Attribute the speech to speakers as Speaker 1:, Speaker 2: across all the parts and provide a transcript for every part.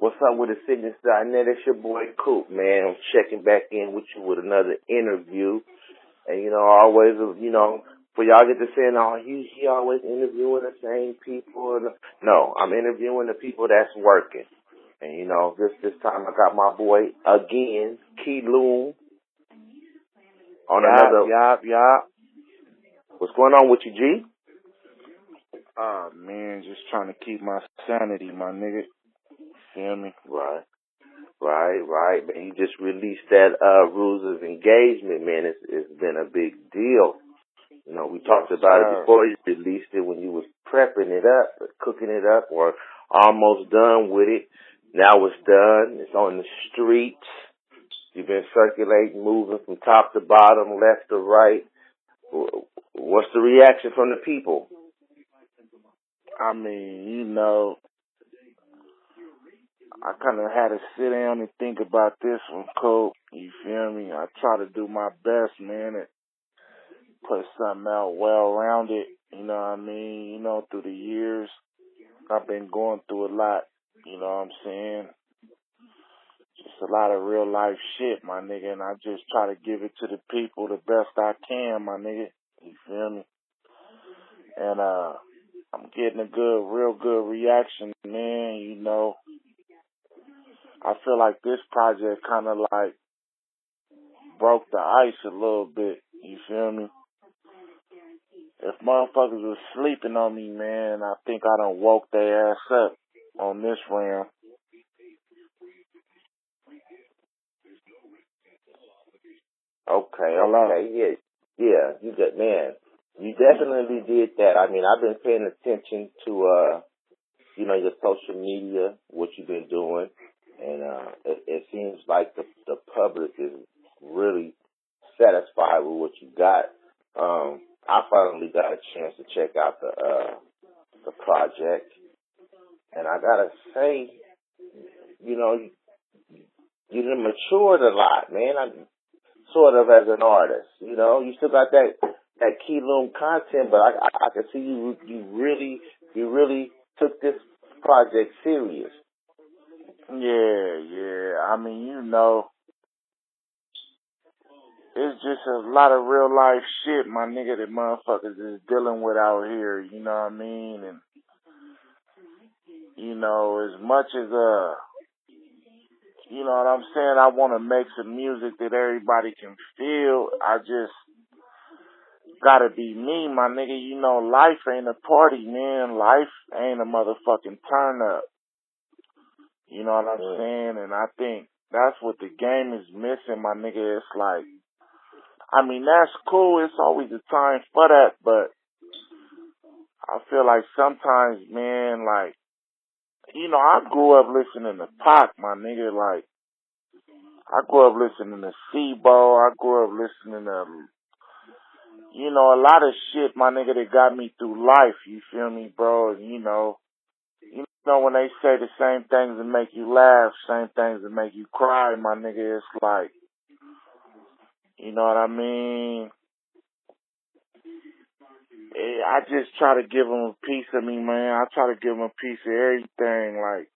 Speaker 1: What's up with the Siccness.net? It's your boy Coop, man. I'm checking back in with you with another interview. And, always, for y'all get to saying, oh, he always interviewing the same people. No, I'm interviewing the people that's working. And, this time I got my boy again, Loom, on another.
Speaker 2: Yup.
Speaker 1: What's going on with you, G?
Speaker 2: Oh, man, just trying to keep my sanity, my nigga. Feel me?
Speaker 1: Right. Man, you just released that Rules of Engagement, man. It's been a big deal. We talked about it before you released it when you was prepping it up, cooking it up, or almost done with it. Now it's done. It's on the streets. You've been circulating, moving from top to bottom, left to right. What's the reaction from the people?
Speaker 2: I mean, I kind of had to sit down and think about this one, Cope. You feel me? I try to do my best, man, and put something out well-rounded, you know what I mean? Through the years, I've been going through a lot, you know what I'm saying? Just a lot of real-life shit, my nigga, and I just try to give it to the people the best I can, my nigga. You feel me? And I'm getting a real good reaction, man, I feel like this project kind of like broke the ice a little bit, you feel me? If motherfuckers was sleeping on me, man, I think I done woke their ass up on this round.
Speaker 1: Okay, yeah, you got, man, you definitely did that. I mean, I've been paying attention to, your social media, what you've been doing, and it seems like the public is really satisfied with what you got. I finally got a chance to check out the project, and I gotta say, you done matured a lot, man. Sort of as an artist, you still got that Key Loom content, but I can see you really took this project serious.
Speaker 2: Yeah. I mean, it's just a lot of real life shit, my nigga, that motherfuckers is dealing with out here, you know what I mean? And, as much as, you know what I'm saying, I want to make some music that everybody can feel, I just gotta be me, my nigga. Life ain't a party, man. Life ain't a motherfucking turn up. You know what I'm saying? And I think that's what the game is missing, my nigga. It's like, I mean, that's cool. It's always a time for that, but I feel like sometimes, man, like, I grew up listening to Pac, my nigga. Like, I grew up listening to Sebo. I grew up listening to, a lot of shit, my nigga, that got me through life. You feel me, bro? When they say the same things that make you laugh, same things that make you cry, my nigga, it's like, you know what I mean? I just try to give them a piece of me, man. I try to give them a piece of everything, like,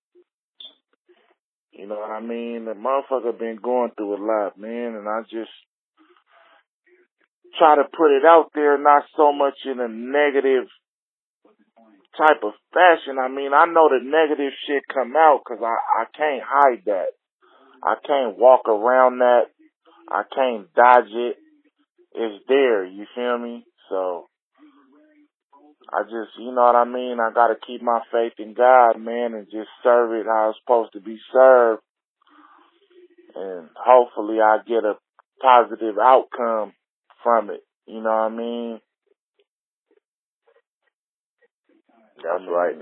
Speaker 2: you know what I mean? The motherfucker been going through a lot, man, and I just try to put it out there, not so much in a negative type of fashion. I mean, I know the negative shit come out because I can't hide that. I can't walk around that. I can't dodge it. It's there, you feel me? So, I just, you know what I mean? I gotta keep my faith in God, man, and just serve it how it's supposed to be served. And hopefully I get a positive outcome from it. You know what I mean?
Speaker 1: That's right.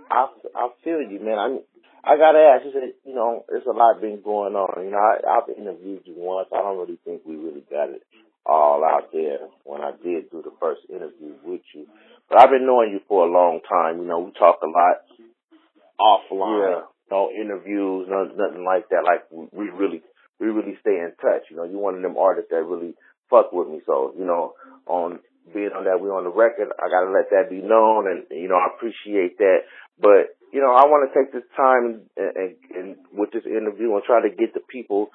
Speaker 1: I feel you, man. I gotta ask. You said, there's a lot been going on. I've interviewed you once. I don't really think we really got it all out there when I did do the first interview with you. But I've been knowing you for a long time. We talk a lot offline.
Speaker 2: Yeah.
Speaker 1: No interviews, nothing like that. Like we really stay in touch. You're one of them artists that really fuck with me. So, on being on that, we on the record, I gotta let that be known, and I appreciate that. But I want to take this time and with this interview and try to get the people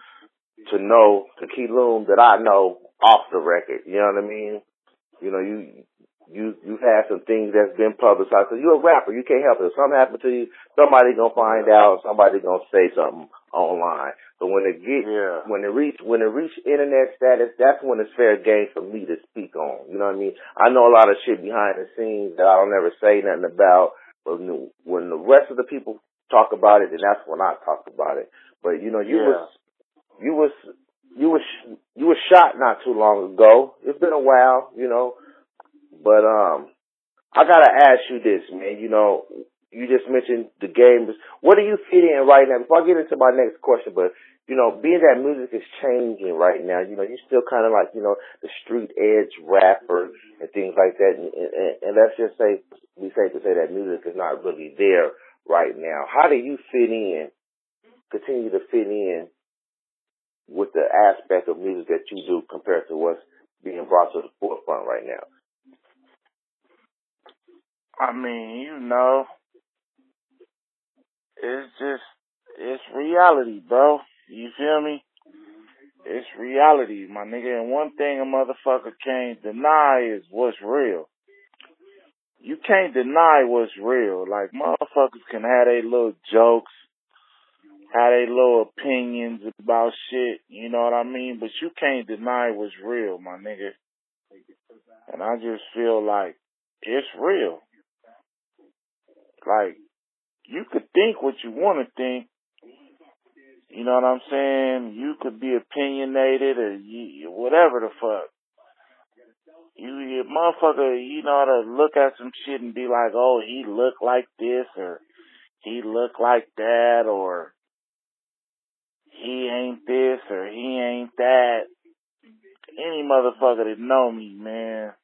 Speaker 1: to know the Key Loom that I know off the record. You know what I mean? You've had some things that's been publicized. Cause you're a rapper, you can't help it. If something happens to you, somebody gonna find out. Somebody gonna say something online. But when it reach internet status, that's when it's fair game for me to speak on. You know what I mean? I know a lot of shit behind the scenes that I don't ever say nothing about. But when the rest of the people talk about it, then that's when I talk about it. But you was shot not too long ago. It's been a while, but I gotta ask you this, man. You just mentioned the games. What do you fit in right now? Before I get into my next question, but being that music is changing right now, you're still kind of like the street edge rapper and things like that. And let's just say we safe to say that music is not really there right now. How do you fit in? Continue to fit in with the aspect of music that you do compared to what's being brought to the forefront right now?
Speaker 2: I mean, it's reality, bro. You feel me? It's reality, my nigga. And one thing a motherfucker can't deny is what's real. You can't deny what's real. Like, motherfuckers can have their little jokes, have their little opinions about shit, you know what I mean? But you can't deny what's real, my nigga. And I just feel like it's real. Like, you could think what you want to think. You know what I'm saying? You could be opinionated or whatever the fuck. You motherfucker, to look at some shit and be like, oh, he look like this or he look like that or he ain't this or he ain't that. Any motherfucker that know me, man,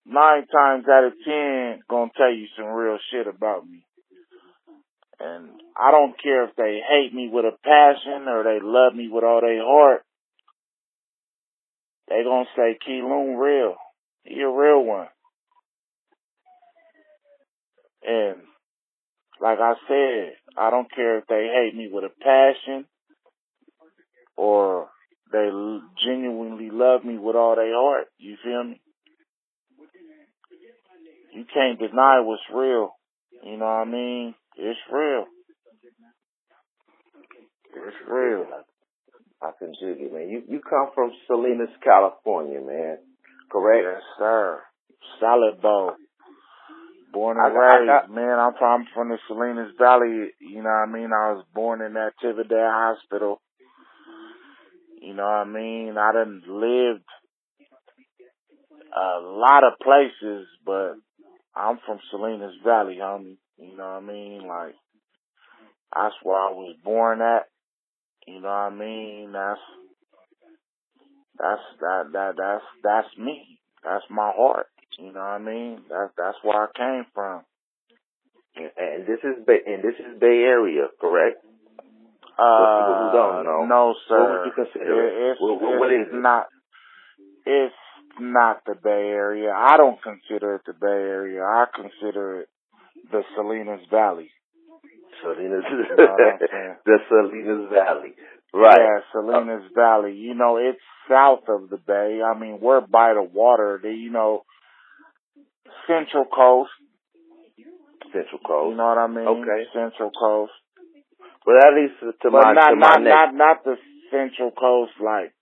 Speaker 2: 9 times out of 10 gonna tell you some real shit about me. And I don't care if they hate me with a passion or they love me with all their heart. They gonna say, Key Loom real. He a real one. And like I said, I don't care if they hate me with a passion or they genuinely love me with all their heart. You feel me? You can't deny what's real. You know what I mean? It's real. It's real.
Speaker 1: I can dig it, man. You come from Salinas, California, man. Correct?
Speaker 2: Yes, sir. Solid bow. Born and raised, man. I'm from the Salinas Valley. You know what I mean? I was born in that Tividale Hospital. You know what I mean? I done lived a lot of places, but I'm from Salinas Valley, homie. You know what I mean? Like, that's where I was born at. You know what I mean? That's me. That's my heart. You know what I mean? That's where I came from.
Speaker 1: And this is Bay Area, correct? For people who don't know.
Speaker 2: No, sir.
Speaker 1: What would you consider it? What is it?
Speaker 2: It's not the Bay Area. I don't consider it the Bay Area. I consider it the Salinas Valley.
Speaker 1: Salinas,
Speaker 2: you know what I'm saying?
Speaker 1: The Salinas Valley. Right.
Speaker 2: Yeah, Salinas Valley. It's south of the Bay. I mean, we're by the water. Central Coast.
Speaker 1: Central Coast.
Speaker 2: You know what I mean?
Speaker 1: Okay.
Speaker 2: Central Coast.
Speaker 1: But that leads to my next.
Speaker 2: Not the Central Coast, like,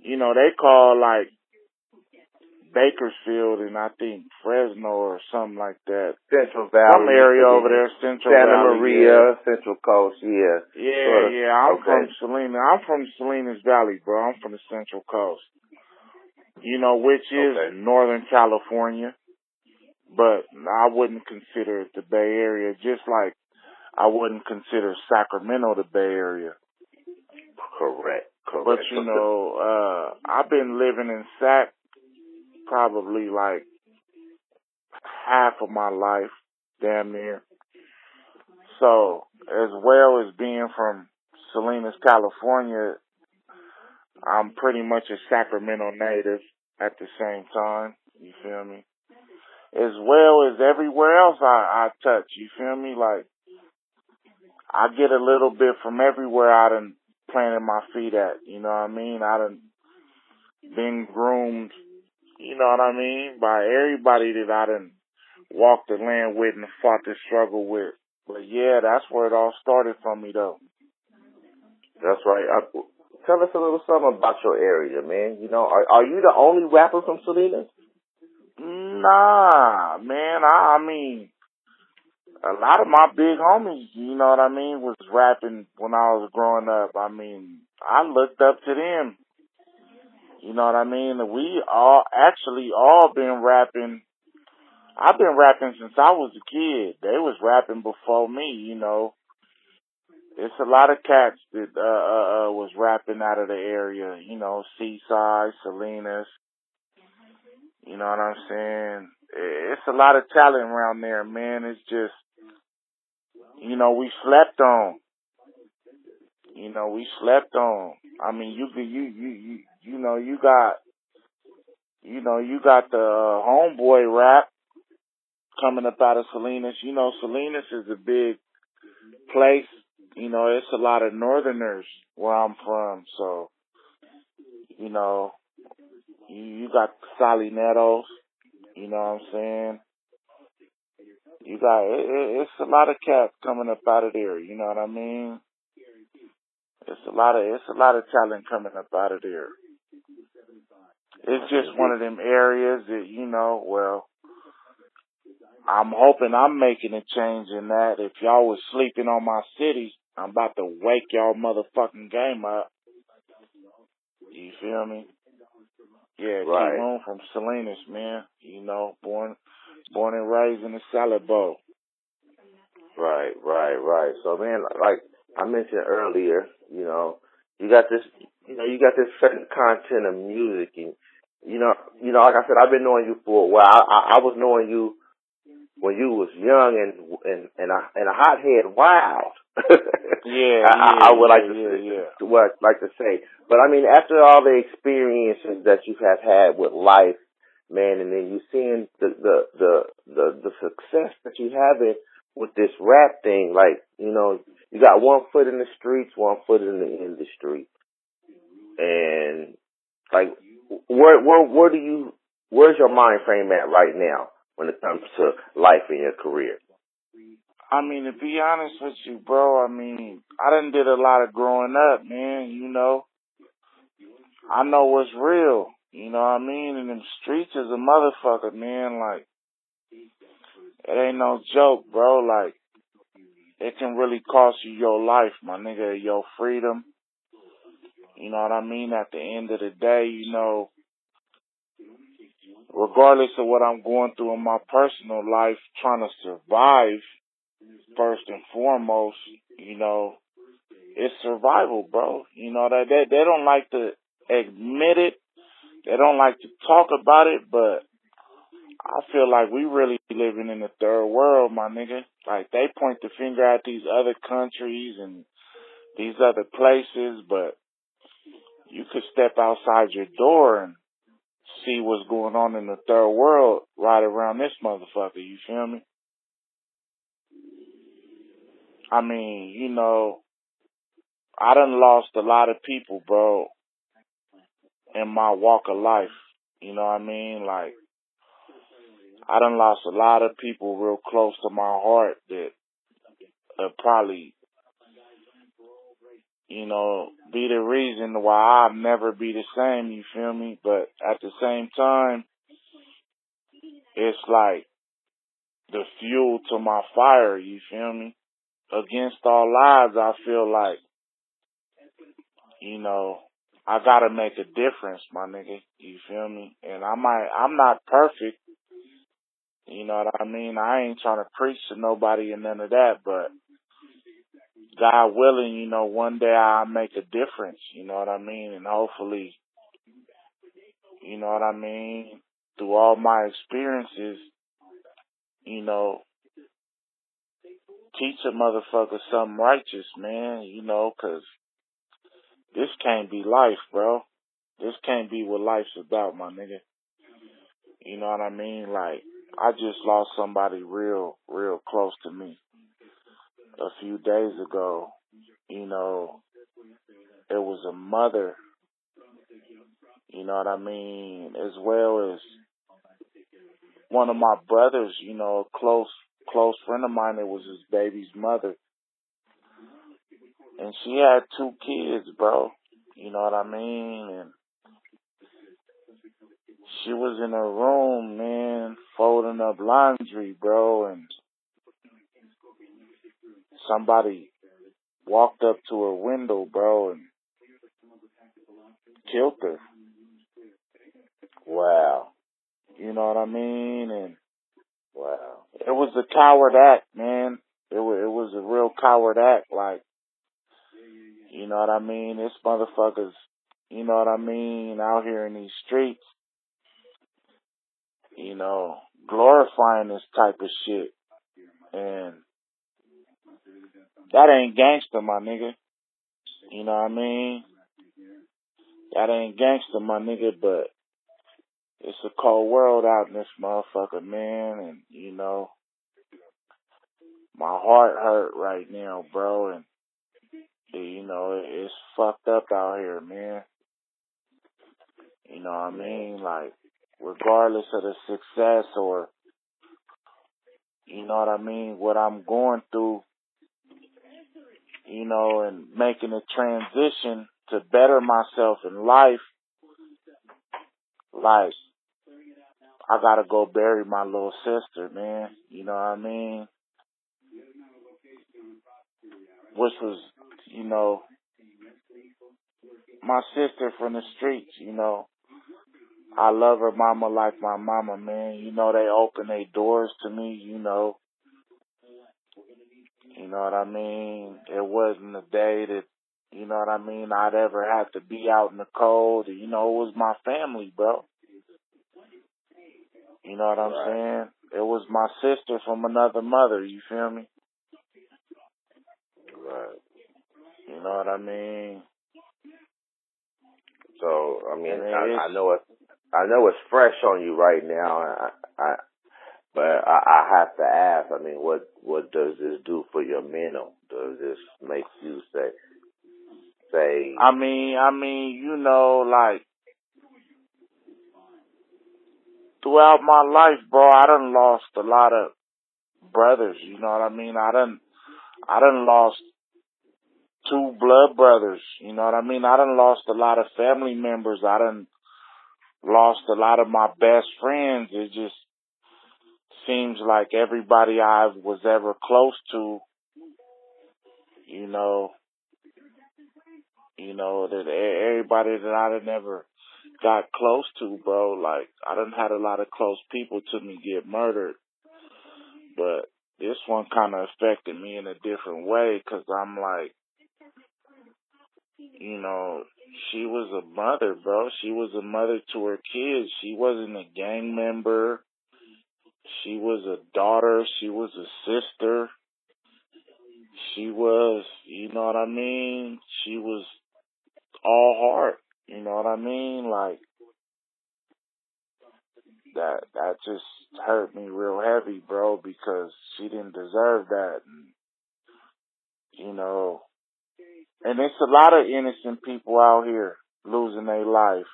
Speaker 2: they call, like, Bakersfield and I think Fresno or something like that.
Speaker 1: Central Valley.
Speaker 2: Some area over there, Central
Speaker 1: Santa
Speaker 2: Valley.
Speaker 1: Maria, yeah. Central Coast, yeah.
Speaker 2: Yeah, I'm from Salinas. I'm from Salinas Valley, bro. I'm from the Central Coast. Which is Northern California. But I wouldn't consider it the Bay Area, just like I wouldn't consider Sacramento the Bay Area.
Speaker 1: Correct.
Speaker 2: But, I've been living in Sac probably like half of my life, damn near. So, as well as being from Salinas, California, I'm pretty much a Sacramento native at the same time. You feel me? as well as everywhere else I touch. You feel me? Like, I get a little bit from everywhere I done planted my feet at. You know what I mean? I done been groomed, you know what I mean, by everybody that I done walked the land with and fought the struggle with. But yeah, that's where it all started from me though.
Speaker 1: That's right. Tell us a little something about your area, man. You know, are you the only rapper from Salinas?
Speaker 2: Nah, man, I mean, a lot of my big homies, you know what I mean, was rapping when I was growing up. I mean, I looked up to them. You know what I mean? We all been rapping. I've been rapping since I was a kid. They was rapping before me, you know. It's a lot of cats that was rapping out of the area, you know, Seaside, Salinas, you know what I'm saying? It's a lot of talent around there, man. It's just, you know, we slept on. You know, we slept on. I mean, you know, you got the homeboy rap coming up out of Salinas. You know, Salinas is a big place. You know, it's a lot of northerners where I'm from. So, you know, you got Salinas, you know what I'm saying? You got, it's a lot of cats coming up out of there. You know what I mean? It's a lot of talent coming up out of there. It's just one of them areas that, you know, well, I'm hoping I'm making a change in that. If y'all was sleeping on my city, I'm about to wake y'all motherfucking game up. You feel me? Yeah,
Speaker 1: Right.
Speaker 2: Keep Loom from Salinas, man. You know, born and raised in the salad bowl.
Speaker 1: Right. So, man, like I mentioned earlier, you know, you got this certain content of music, and like I said, I've been knowing you for a while. I was knowing you when you was young and a hothead wild. I would like to say. But I mean, after all the experiences that you have had with life, man, and then you seeing the success that you having with this rap thing, like, you know, you got one foot in the streets, one foot in the industry, and like, where's your mind frame at right now when it comes to life in your career?
Speaker 2: I mean, to be honest with you, bro, I mean, I done did a lot of growing up, man, you know. I know what's real, you know what I mean? And them streets is a motherfucker, man, like, it ain't no joke, bro, like, it can really cost you your life, my nigga, your freedom. You know what I mean? At the end of the day, you know, regardless of what I'm going through in my personal life, trying to survive, first and foremost, you know, it's survival, bro. You know, that they don't like to admit it. They don't like to talk about it, but I feel like we really living in the third world, my nigga. Like, they point the finger at these other countries and these other places, but you could step outside your door and see what's going on in the third world right around this motherfucker, you feel me? I mean, you know, I done lost a lot of people, bro, in my walk of life. You know what I mean? Like, I done lost a lot of people real close to my heart that probably, you know, be the reason why I'll never be the same, you feel me? But at the same time, it's like the fuel to my fire, you feel me? Against all odds, I feel like, you know, I gotta make a difference, my nigga. You feel me? And I'm not perfect. You know what I mean? I ain't trying to preach to nobody and none of that, but God willing, you know, one day I'll make a difference. You know what I mean? And hopefully, you know what I mean? Through all my experiences, you know, teach a motherfucker something righteous, man, you know, 'cause this can't be life, bro. This can't be what life's about, my nigga. You know what I mean? Like, I just lost somebody real close to me a few days ago. You know, it was a mother, you know what I mean, as well as one of my brothers, you know, a close friend of mine. It was his baby's mother. And she had 2 kids, bro. You know what I mean? And she was in her room, man, folding up laundry, bro, and somebody walked up to her window, bro, and killed her.
Speaker 1: Wow.
Speaker 2: You know what I mean? And
Speaker 1: Wow.
Speaker 2: it was a coward act, man. It was a real coward act. Like, you know what I mean? This motherfuckers, you know what I mean, out here in these streets, you know, glorifying this type of shit. And that ain't gangster, my nigga. You know what I mean? That ain't gangster, my nigga, but it's a cold world out in this motherfucker, man. And, you know, my heart hurt right now, bro. And, you know, it's fucked up out here, man. You know what I mean? Like, regardless of the success or, you know what I mean, what I'm going through, you know, and making a transition to better myself in life, like, I gotta go bury my little sister, man. You know what I mean? Which was, you know, my sister from the streets, you know. I love her mama like my mama, man. You know, they open their doors to me, you know. You know what I mean? It wasn't a day that, you know what I mean, I'd ever have to be out in the cold. You know, it was my family, bro. You know what I'm saying? It was my sister from another mother, you feel me?
Speaker 1: Right.
Speaker 2: You know what I mean?
Speaker 1: So, I mean,
Speaker 2: I
Speaker 1: know it's fresh on you right now. But I have to ask. I mean, what does this do for your mental? Does this make you say?
Speaker 2: I mean, you know, like, throughout my life, bro, I done lost a lot of brothers. You know what I mean? I done lost 2 blood brothers. You know what I mean? I done lost a lot of family members. I done lost a lot of my best friends. It just seems like everybody I was ever close to, you know, that everybody that I done never got close to, bro, like, I done had a lot of close people to me get murdered. But this one kind of affected me in a different way, because I'm like, you know, she was a mother, bro. She was a mother to her kids. She wasn't a gang member. She was a daughter. She was a sister. She was, you know what I mean? She was all heart. You know what I mean? Like, that just hurt me real heavy, bro, because she didn't deserve that. And, you know, and it's a lot of innocent people out here losing their life.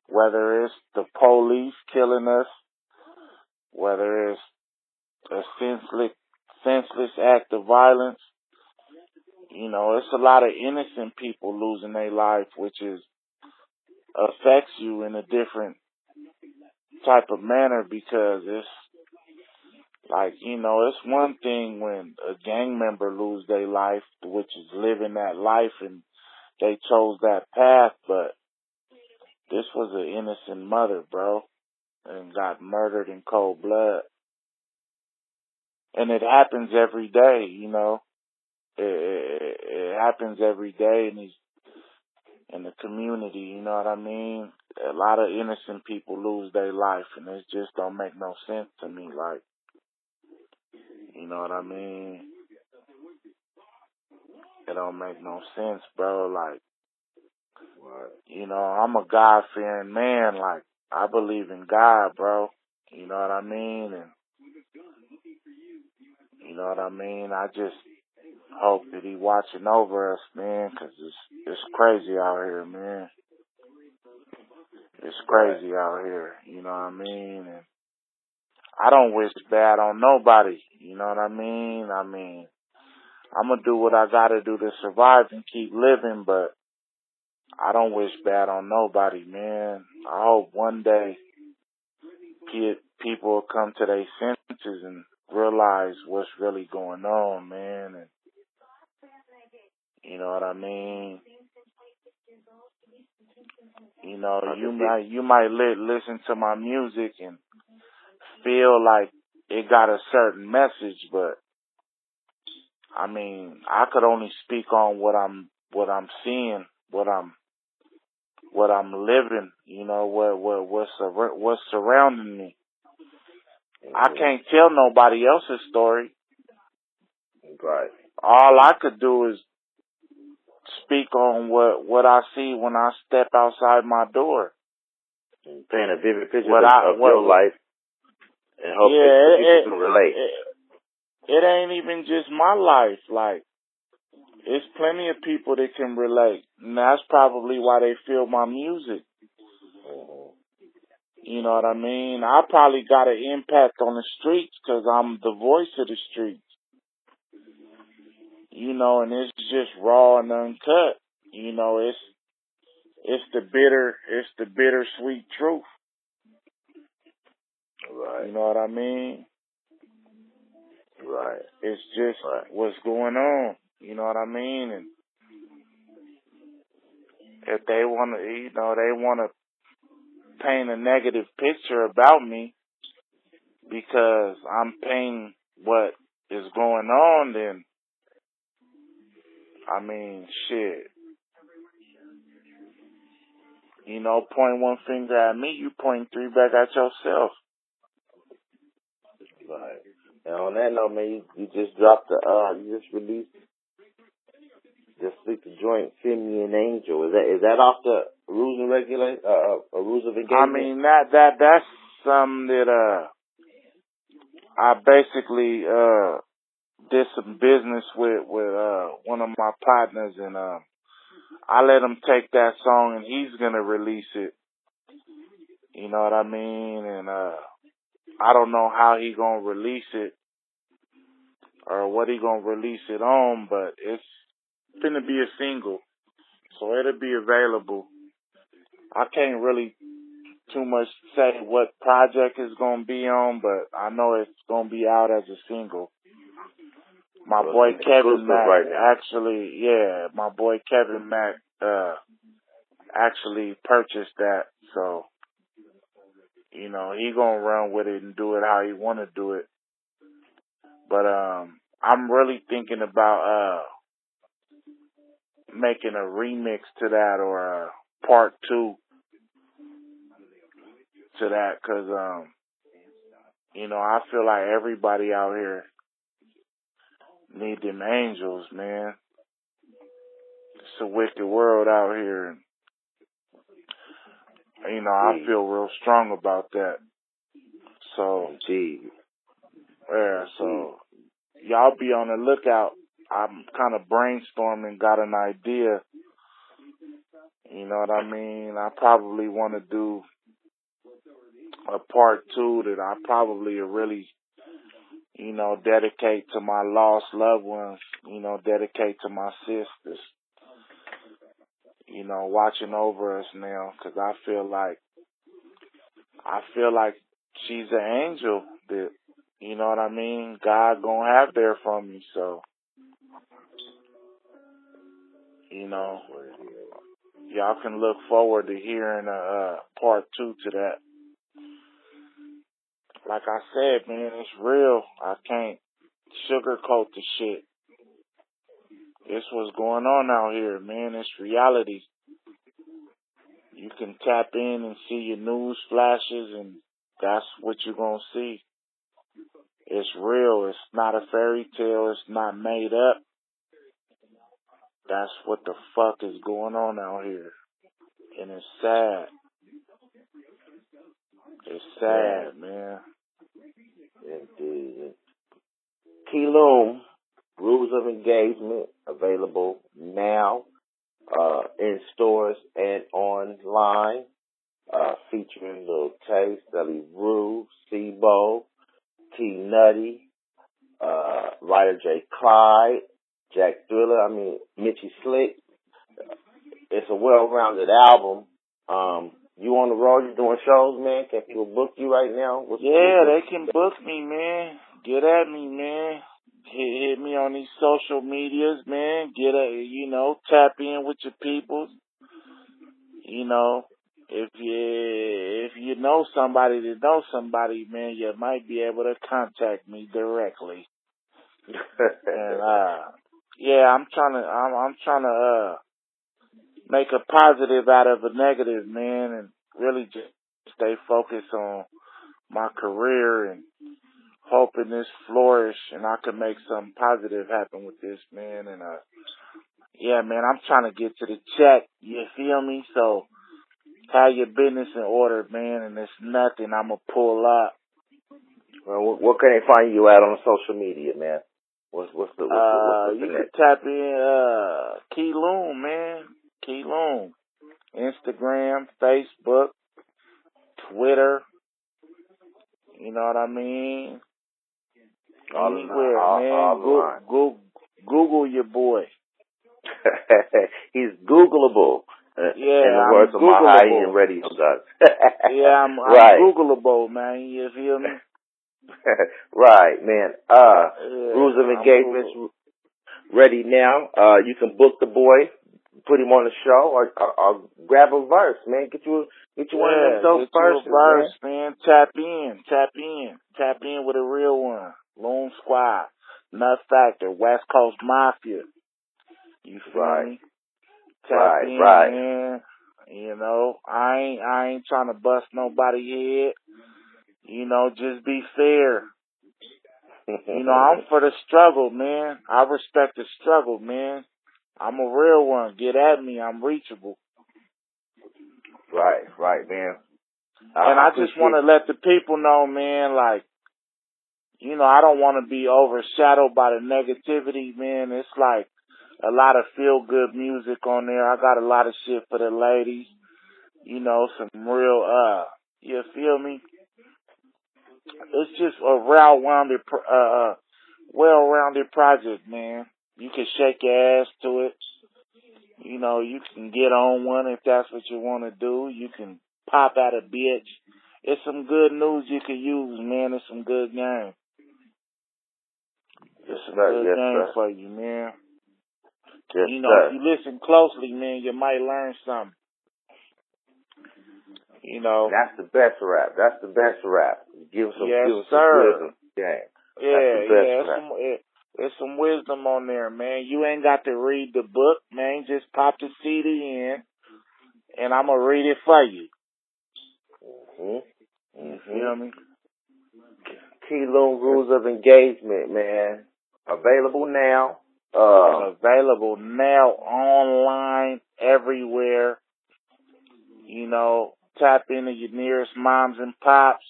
Speaker 2: Whether it's the police killing us, whether it's a senseless act of violence, you know, it's a lot of innocent people losing their life, which affects you in a different type of manner, because it's like, you know, it's one thing when a gang member lose their life, which is living that life and they chose that path, but this was an innocent mother, bro, and got murdered in cold blood. And it happens every day, you know. It happens every day in the community, you know what I mean? A lot of innocent people lose their life, and it just don't make no sense to me, like, you know what I mean? It don't make no sense, bro. Like, you know, I'm a God-fearing man. Like, I believe in God, bro. You know what I mean? And you know what I mean? I just hope that he watching over us, man, 'cause it's crazy out here, man. It's crazy out here, you know what I mean? And I don't wish bad on nobody, you know what I mean? I'm gonna do what I gotta do to survive and keep living, but I don't wish bad on nobody, man. I hope one day people will come to their senses and realize what's really going on, man. And you know what I mean? You know, you might listen to my music and feel like it got a certain message, but I mean, I could only speak on what I'm seeing, what I'm living, you know, what's surrounding me. I can't tell nobody else's story.
Speaker 1: Right.
Speaker 2: All I could do is speak on what I see when I step outside my door.
Speaker 1: Paint a vivid picture of your life and hope people can relate.
Speaker 2: It ain't even just my life. Like, there's plenty of people that can relate. And that's probably why they feel my music. You know what I mean? I probably got an impact on the streets because I'm the voice of the streets. You know, and it's just raw and uncut. You know, it's the bittersweet truth.
Speaker 1: Right.
Speaker 2: You know what I mean?
Speaker 1: Right.
Speaker 2: It's just what's going on. You know what I mean? And if they want to, you know, they want to paint a negative picture about me because I'm painting what is going on, then, I mean, shit. You know, point one finger at me, you point three back at yourself.
Speaker 1: Right. And on that note, man, you just dropped you just released the joint, Send Me an Angel. Is that off the rules and rules of engagement?
Speaker 2: I mean, that's something that, I basically, did some business with one of my partners, and, I let him take that song and he's gonna release it. You know what I mean? And, I don't know how he gonna release it or what he gonna release it on, but it's gonna be a single, so it'll be available. I can't really too much say what project it's gonna be on, but I know it's gonna be out as a single. My boy Kevin Mack my boy Kevin Mack actually purchased that, so you know, he gonna run with it and do it how he wanna do it. But I'm really thinking about making a remix to that or a part 2 to that, cause you know, I feel like everybody out here need them angels, man. It's a wicked world out here, and you know, I feel real strong about that. So yeah, so y'all be on the lookout. I'm kind of brainstorming, got an idea. You know what I mean? I probably want to do a part 2 that I probably really, you know, dedicate to my lost loved ones, you know, dedicate to my sisters, you know, watching over us now, because I feel like she's an angel that, you know what I mean, God gonna have there for me, so, you know, y'all can look forward to hearing a part 2 to that. Like I said, man, it's real. I can't sugarcoat the shit. It's what's going on out here, man. It's reality. You can tap in and see your news flashes, and that's what you're going to see. It's real. It's not a fairy tale. It's not made up. That's what the fuck is going on out here. And it's sad. It's sad, man.
Speaker 1: Indeed. Key Loom, Rules of Engagement, available now in stores and online, featuring Lil Tay, Sally Rue, Sebo, T Nutty, writer J. Clyde, Jack Thriller, Mitchie Slick. It's a well-rounded album. You on the road, you doing shows, man? Can people book you right now?
Speaker 2: They can book me, man. Get at me, man. Hit me on these social medias, man. Tap in with your people. If you know somebody that knows somebody, man, you might be able to contact me directly. And I'm trying to make a positive out of a negative, man, and really just stay focused on my career and hoping this flourish and I can make something positive happen with this, man. And man, I'm trying to get to the check. You feel me? So have your business in order, man, and it's nothing I'ma pull up.
Speaker 1: Well, what can they find you at on social media, man? What's the
Speaker 2: you can tap in Key Loom, man. Key Loom. Instagram, Facebook, Twitter. You know what I mean? Anywhere, man. Google your boy.
Speaker 1: He's Googleable. In the words of my high-end radio guys.
Speaker 2: I'm Googleable, man. You feel me?
Speaker 1: Right, man. Rules of Engagement ready now. You can book the boy, put him on the show, or grab a verse, man. Get you one of those verses,
Speaker 2: man. Tap in with a real one. Loom Squad, Nut Factor, West Coast Mafia. You feel me? Tap in, man. I ain't trying to bust nobody head. Just be fair. I'm for the struggle, man. I respect the struggle, man. I'm a real one. Get at me. I'm reachable.
Speaker 1: Right, man.
Speaker 2: And I just want to let the people know, man, like, I don't want to be overshadowed by the negativity, man. It's like a lot of feel-good music on there. I got a lot of shit for the ladies. Some real, you feel me? It's just a well-rounded project, man. You can shake your ass to it. You can get on one if that's what you want to do. You can pop at a bitch. It's some good news you can use, man. It's some good game. It's some good game for you, man.
Speaker 1: Yes,
Speaker 2: if you listen closely, man, you might learn something.
Speaker 1: That's the best rap. Give some wisdom.
Speaker 2: There's some wisdom on there, man. You ain't got to read the book, man. Just pop the CD in, and I'm gonna read it for you. You feel me?
Speaker 1: Key Loom Rules of Engagement, man. Available now.
Speaker 2: Available now, online, everywhere. Tap into your nearest moms and pops.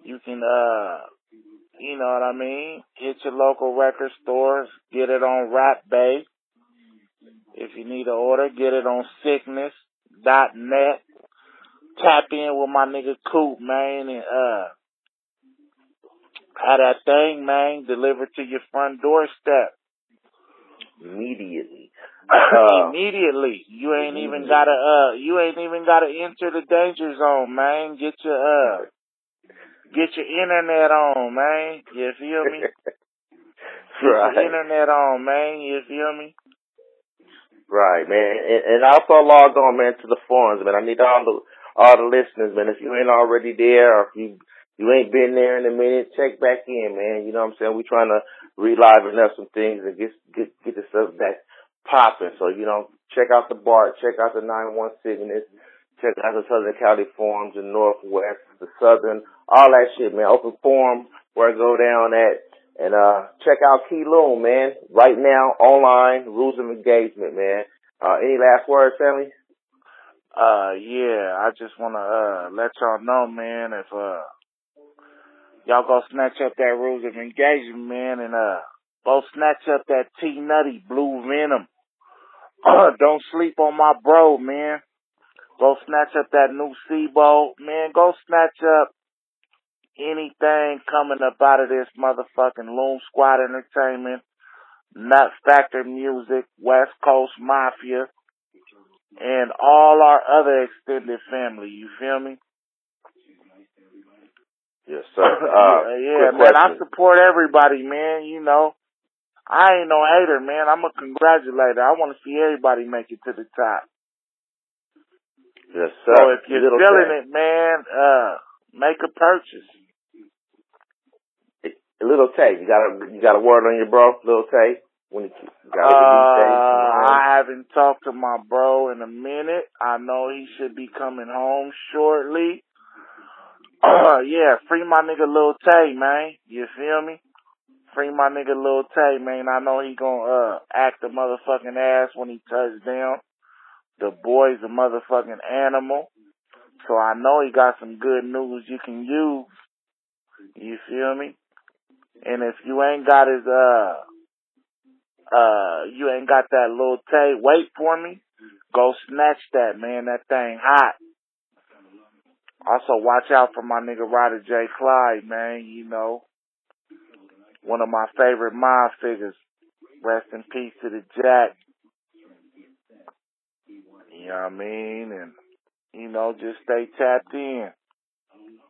Speaker 2: You can, you know what I mean? Hit your local record stores. Get it on Rap Bay. If you need an order, get it on Siccness.net. Tap in with my nigga Coop, man, and have that thing, man, delivered to your front doorstep.
Speaker 1: Immediately.
Speaker 2: Immediately. You ain't even gotta enter the danger zone, man. Get your internet on, man. You feel me? Get your internet on, man. You feel me?
Speaker 1: Right, man. And also log on, man, to the forums, man. I need all the listeners, man. If you ain't already there, or if you ain't been there in a minute, check back in, man. You know what I'm saying? We're trying to reliven up some things and get the stuff back popping. So, check out the BART, check out the 9-1 Siccness, check out the Southern Cali forums, the Northwest, the Southern, all that shit, man. Open forum where I go down at. And check out Key Loom, man. Right now, online, Rules of Engagement, man. Any last words, family?
Speaker 2: Yeah, I just wanna let y'all know, man, if y'all go snatch up that Rules of Engagement, man, and go snatch up that T Nutty Blue Venom. Don't sleep on my bro, man. Go snatch up that new Sibo, man. Go snatch up anything coming up out of this motherfucking Loom Squad Entertainment, Nut Factor Music, West Coast Mafia, and all our other extended family. You feel me?
Speaker 1: Yes, sir.
Speaker 2: Yeah,
Speaker 1: Quick
Speaker 2: man. I
Speaker 1: question.
Speaker 2: support everybody, man. You know, I ain't no hater, man. I'm a congratulator. I want to see everybody make it to the top.
Speaker 1: Yes,
Speaker 2: So
Speaker 1: sir.
Speaker 2: if you're
Speaker 1: Little
Speaker 2: feeling
Speaker 1: Tay.
Speaker 2: it, man, make a purchase.
Speaker 1: Little Tay, you got a word on your bro, Little Tay? When you got a release date?
Speaker 2: I haven't talked to my bro in a minute. I know he should be coming home shortly. Yeah, free my nigga Lil Tay, man. You feel me? Free my nigga Lil Tay, man. I know he gonna act a motherfucking ass when he touches down. The boy's a motherfucking animal. So I know he got some good news you can use. You feel me? And if you ain't got his you ain't got that Lil Tay, wait for me. Go snatch that, man. That thing hot. Also, watch out for my nigga Ryder J. Clyde, man. You know, one of my favorite mob figures. Rest in peace to the Jack. You know what I mean? And, you know, just stay tapped in.